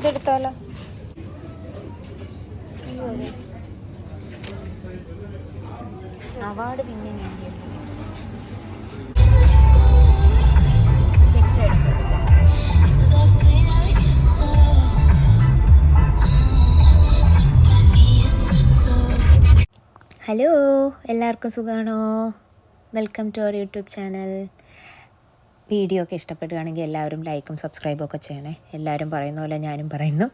ഇതെടുത്താലോ? Award പിന്നെ hello, എല്ലാവർക്കും സുഖമാണോ? Welcome to our YouTube channel. Video ഒക്കെ ഇഷ്ടപ്പെടുകയാണെങ്കിൽ എല്ലാവരും ലൈക്കും സബ്സ്ക്രൈബും ഒക്കെ ചെയ്യണേ. എല്ലാവരും പറയുന്ന പോലെ ഞാനും പറയുന്നു.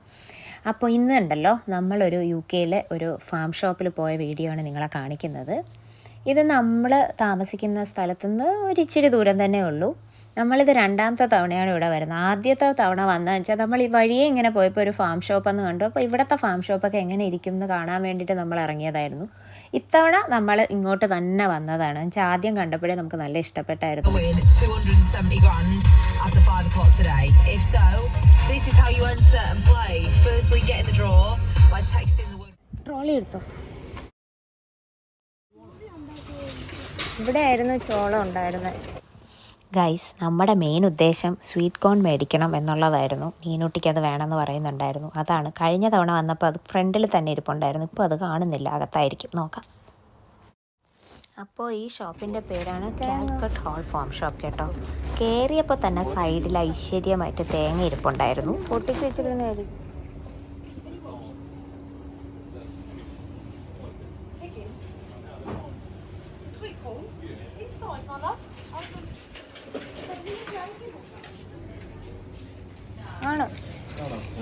അപ്പോൾ ഇന്ന് ഉണ്ടല്ലോ, നമ്മളൊരു UK ഒരു ഫാം ഷോപ്പിൽ പോയ വീഡിയോ ആണ് നിങ്ങളെ കാണിക്കുന്നത്. ഇത് നമ്മൾ താമസിക്കുന്ന സ്ഥലത്തുനിന്ന് ഒരു ഇച്ചിരി ദൂരം തന്നെ ഉള്ളൂ. നമ്മളിത് രണ്ടാമത്തെ തവണയാണ് ഇവിടെ വരുന്നത്. ആദ്യത്തെ തവണ വന്നതെന്ന് വെച്ചാൽ നമ്മൾ ഈ വഴിയെ ഇങ്ങനെ പോയപ്പോൾ ഒരു ഫാം ഷോപ്പെന്ന് കണ്ടു. അപ്പോൾ ഇവിടുത്തെ ഫാം ഷോപ്പൊക്കെ എങ്ങനെ ഇരിക്കും എന്ന് കാണാൻ വേണ്ടിയിട്ട് നമ്മൾ ഇറങ്ങിയതായിരുന്നു. ഇത്തവണ നമ്മൾ ഇങ്ങോട്ട് തന്നെ വന്നതാണ്. വെച്ചാൽ ആദ്യം കണ്ടപ്പോഴേ നമുക്ക് നല്ല ഇഷ്ടപ്പെട്ടായിരുന്നു. ട്രോളി എടുത്തോ. ഇവിടെ ആയിരുന്നു ചോളം ഉണ്ടായിരുന്നത്. ഗൈസ്, നമ്മുടെ മെയിൻ ഉദ്ദേശം സ്വീറ്റ് കോൺ മേടിക്കണം എന്നുള്ളതായിരുന്നു. നീനൂട്ടിക്ക് അത് വേണമെന്ന് പറയുന്നുണ്ടായിരുന്നു. അതാണ് കഴിഞ്ഞ തവണ വന്നപ്പോൾ അത് ഫ്രണ്ടിൽ തന്നെ ഇരിപ്പുണ്ടായിരുന്നു. ഇപ്പോൾ അത് കാണുന്നില്ല, അകത്തായിരിക്കും, നോക്കാം. അപ്പോൾ ഈ ഷോപ്പിൻ്റെ പേരാണ് കാലിക്കറ്റ് ഹോൾ ഫാം ഷോപ്പ് കേട്ടോ. കയറിയപ്പോൾ തന്നെ സൈഡിൽ ഐശ്വര്യമായിട്ട് തേങ്ങ ഇരിപ്പുണ്ടായിരുന്നു. പൊട്ടിച്ച് വെച്ചിരുന്നായിരിക്കും. ആണ്.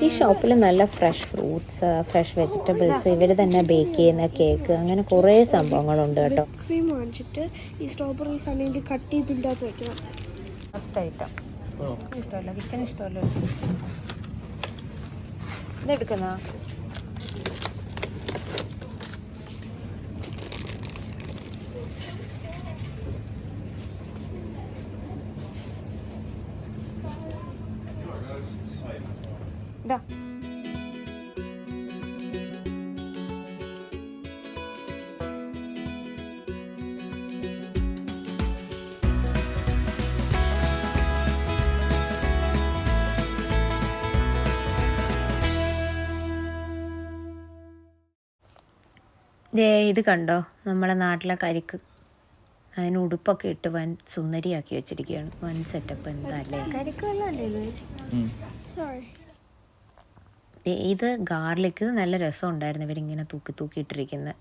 ഈ ഷോപ്പിൽ നല്ല ഫ്രഷ് ഫ്രൂട്ട്സ്, ഫ്രഷ് വെജിറ്റബിൾസ്, ഇവർ തന്നെ ബേക്ക് ചെയ്യുന്ന കേക്ക്, അങ്ങനെ കുറേ സംഭവങ്ങളുണ്ട് കേട്ടോ. ക്രീം വാങ്ങിച്ചിട്ട് ഈ സ്ട്രോബെറീസ് അല്ലെങ്കിൽ കട്ട് ചെയ്തിൻ്റെ അകത്ത് വെക്കണം. ഫസ്റ്റ് ഐറ്റം ഇഷ്ടമല്ല, കിച്ചൺ ഇഷ്ടമല്ലോ. ഇതെടുക്കുന്ന ഇതാ. ഇത് കണ്ടോ, നമ്മളെ നാട്ടിലെ കരിക്ക്. അതിന് ഉടുപ്പൊക്കെ ഇട്ട് വൻ സുന്ദരിയാക്കി വെച്ചിരിക്കുകയാണ്. വൻ സെറ്റപ്പ്. എന്താ അല്ലേ? ഇത് ഗാർലിക്ക് നല്ല രസമുണ്ടായിരുന്നു. ഇവരിങ്ങനെ തൂക്കിയിട്ടിരിക്കുന്നത്.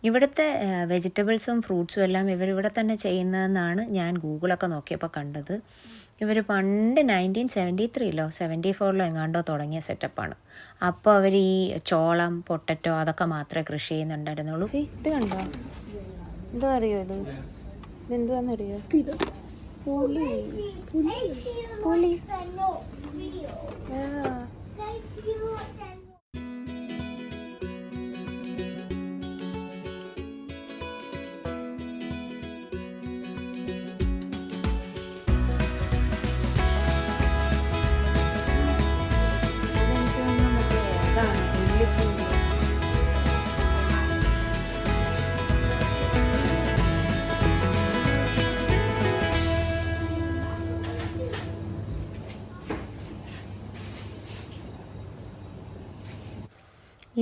ഇവിടുത്തെ വെജിറ്റബിൾസും ഫ്രൂട്ട്സും എല്ലാം ഇവരിവിടെ തന്നെ ചെയ്യുന്നതെന്നാണ് ഞാൻ ഗൂഗിളൊക്കെ നോക്കിയപ്പോൾ കണ്ടത്. ഇവർ പണ്ട് 1973 74 എങ്ങാണ്ടോ തുടങ്ങിയ സെറ്റപ്പാണ്. അപ്പോൾ അവർ ഈ ചോളം, പൊട്ടറ്റോ അതൊക്കെ മാത്രമേ കൃഷി ചെയ്യുന്നുണ്ടായിരുന്നുള്ളൂ. ഇത് കണ്ടോ, എന്തോ അറിയോ? ഇതെന്തുവാന്നറിയോ? പുളി.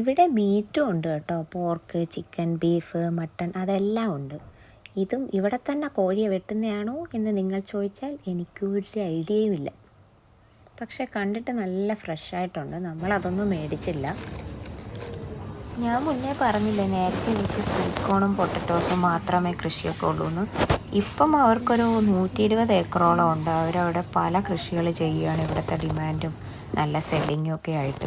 ഇവിടെ മീറ്റും ഉണ്ട് കേട്ടോ. പോർക്ക്, ചിക്കൻ, ബീഫ്, മട്ടൺ അതെല്ലാം ഉണ്ട്. ഇതും ഇവിടെ തന്നെ കോഴിയെ വെട്ടുന്നതാണോ എന്ന് നിങ്ങൾ ചോദിച്ചാൽ എനിക്കൊരു ഐഡിയയും ഇല്ല. പക്ഷെ കണ്ടിട്ട് നല്ല ഫ്രഷായിട്ടുണ്ട്. നമ്മളതൊന്നും മേടിച്ചില്ല. ഞാൻ മുന്നേ പറഞ്ഞില്ലേ, നേരത്തെ എനിക്ക് സ്വീറ്റ് കോണും പൊട്ടറ്റോസും മാത്രമേ കൃഷിയൊക്കെ ഉള്ളൂ എന്ന്. ഇപ്പം അവർക്കൊരു 120 ഏക്കറോളം ഉണ്ട്. അവരവിടെ പല കൃഷികൾ ചെയ്യുകയാണ്. ഇവിടുത്തെ ഡിമാൻഡും നല്ല സെല്ലിങ്ങും ഒക്കെ ആയിട്ട്.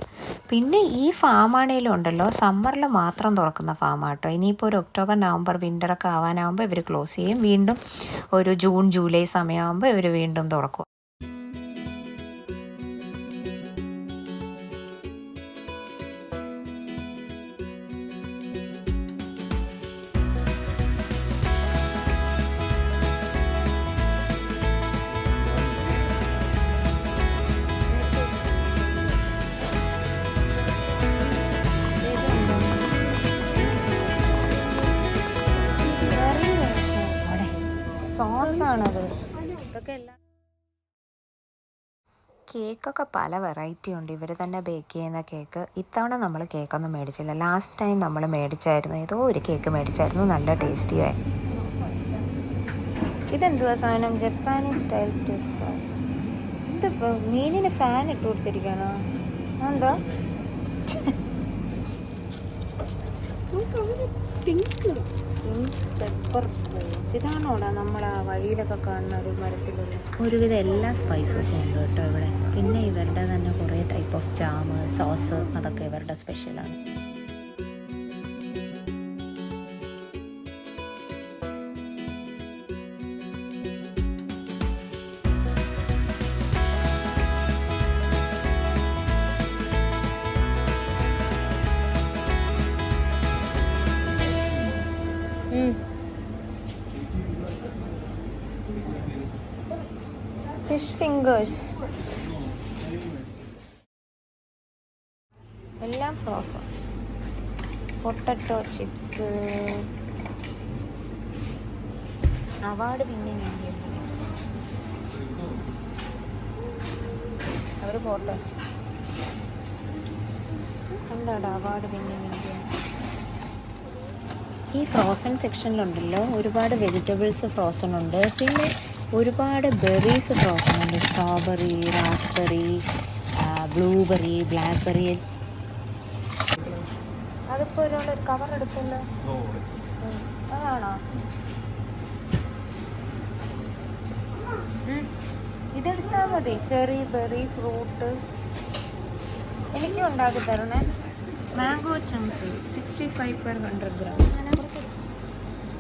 പിന്നെ ഈ ഫാമാണേലും ഉണ്ടല്ലോ, സമ്മറിൽ മാത്രം തുറക്കുന്ന ഫാമാട്ടോ. ഇനിയിപ്പോൾ ഒരു ഒക്ടോബർ, നവംബർ, വിൻ്ററൊക്കെ ആവാനാകുമ്പോൾ ഇവർ ക്ലോസ് ചെയ്യും. വീണ്ടും ഒരു ജൂൺ, ജൂലൈ സമയമാകുമ്പോൾ ഇവർ വീണ്ടും തുറക്കും. സോസാണത്. ഇതൊക്കെ എല്ലാം കേക്കൊക്കെ പല വെറൈറ്റി ഉണ്ട്. ഇവർ തന്നെ ബേക്ക് ചെയ്യുന്ന കേക്ക്. ഇത്തവണ നമ്മൾ കേക്കൊന്നും മേടിച്ചില്ല. ലാസ്റ്റ് ടൈം നമ്മൾ മേടിച്ചായിരുന്നു, ഏതോ ഒരു കേക്ക് മേടിച്ചായിരുന്നു, നല്ല ടേസ്റ്റിയായി. ഇതെന്തുവാ സാധനം? Japanese style stir fry. ഇതിപ്പോൾ മീനിന് ഫാൻ ഇട്ട് കൊടുത്തിരിക്കണോ? എന്താ പിങ്ക് പെപ്പർ? ഇതാണോടാ നമ്മൾ ആ വഴിയിലൊക്കെ കാണുന്ന ഒരു മരത്തിലുള്ള? ഒരുവിധം എല്ലാ സ്പൈസസും ഉണ്ട് കേട്ടോ ഇവിടെ. പിന്നെ ഇവരുടെ തന്നെ കുറേ ടൈപ്പ് ഓഫ് ജാമ്, സോസ്, അതൊക്കെ ഇവരുടെ സ്പെഷ്യലാണ്. ഫിഷ് ഫിംഗേഴ്സ് എല്ലാം ഫ്രോസൺ. Potato chips. അവാർഡ് പിന്നെ അവർ പോട്ടെ. എന്താടാ അവാർഡ് പിന്നെ ഈ ഫ്രോസൺ സെക്ഷനിലുണ്ടല്ലോ ഒരുപാട് വെജിറ്റബിൾസ് ഫ്രോസൺ ഉണ്ട്. പിന്നെ ഒരുപാട് ബെറീസ് ഫ്രോസൺ ഉണ്ട്. Strawberry, raspberry, blueberry, blackberry. അതിപ്പോൾ ഒരാളൊരു കവർ എടുത്തല്ലോ, അതാണോ? ഇതെടുത്താൽ മതി. Cherry, berry, fruit. എനിക്കും ഉണ്ടാക്കി തരണേ. Mango chunks 65 per 100 gram.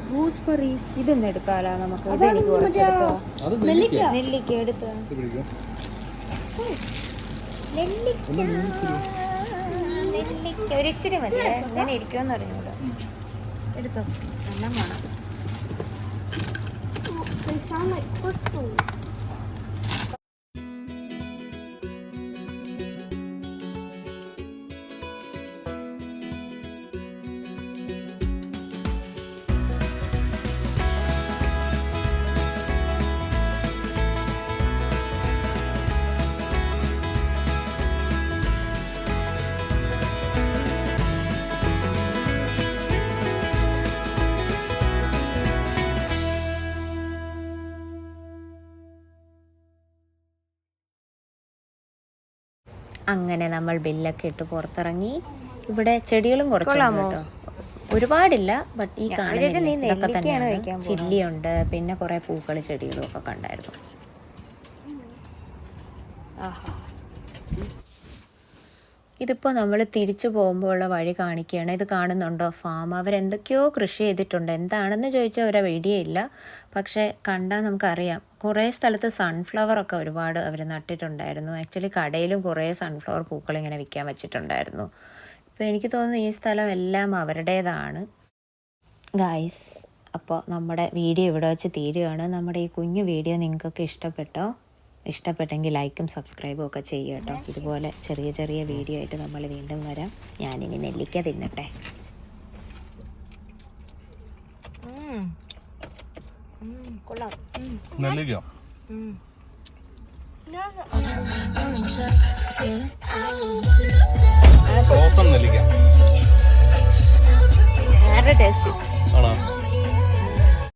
Gooseberries ഇതൊന്നും എടുക്കാലോ നമുക്ക്. ഇതെനിക്ക് കുറച്ചെടുത്തോ. നെല്ലിക്ക എടുത്തോ. നെല്ലിക്ക ഒരിച്ചിരി മതി. ഞാൻ ഇരിക്കുമെന്ന് അറിഞ്ഞൂല. എടുത്തോ. എല്ലാം വേണം. അങ്ങനെ നമ്മൾ ബില്ലൊക്കെ ഇട്ട് പുറത്തിറങ്ങി. ഇവിടെ ചെടികളും കുറച്ചുണ്ട് കേട്ടോ, ഒരുപാടില്ല. ബട്ട് ഈ കാണുന്ന ഇതൊക്കെ തന്നെയാണ്. ചില്ലിയുണ്ട്, പിന്നെ കുറേ പൂക്കളി ചെടികളും ഒക്കെ കണ്ടായിരുന്നു. ഇതിപ്പോൾ നമ്മൾ തിരിച്ചു പോകുമ്പോഴുള്ള വഴി കാണിക്കുകയാണ്. ഇത് കാണുന്നുണ്ടോ ഫാം? അവരെന്തൊക്കെയോ കൃഷി ചെയ്തിട്ടുണ്ട്. എന്താണെന്ന് ചോദിച്ചാൽ അവരെ വീഡിയോ ഇല്ല, പക്ഷേ കണ്ടാൽ നമുക്കറിയാം. കുറേ സ്ഥലത്ത് സൺഫ്ലവറൊക്കെ ഒരുപാട് അവർ നട്ടിട്ടുണ്ടായിരുന്നു. ആക്ച്വലി കടയിലും കുറേ സൺഫ്ലവർ പൂക്കൾ ഇങ്ങനെ വിൽക്കാൻ വെച്ചിട്ടുണ്ടായിരുന്നു. ഇപ്പോൾ എനിക്ക് തോന്നുന്നു ഈ സ്ഥലം എല്ലാം അവരുടേതാണ്. ഗായ്സ്, അപ്പോൾ നമ്മുടെ വീഡിയോ ഇവിടെ വെച്ച് തീരുകയാണ്. നമ്മുടെ ഈ കുഞ്ഞു വീഡിയോ നിങ്ങൾക്കൊക്കെ ഇഷ്ടപ്പെട്ടോ? ഇഷ്ടപ്പെട്ടെങ്കിൽ ലൈക്കും സബ്സ്ക്രൈബും ഒക്കെ ചെയ്യുക കേട്ടോ. ഇതുപോലെ ചെറിയ ചെറിയ വീഡിയോ ആയിട്ട് നമ്മൾ വീണ്ടും വരാം. ഞാനിനി നെല്ലിക്ക തിന്നട്ടെ. കൊള്ളാം. നെല്ലിക്ക വേറെ ടേസ്റ്റ് ആണോ?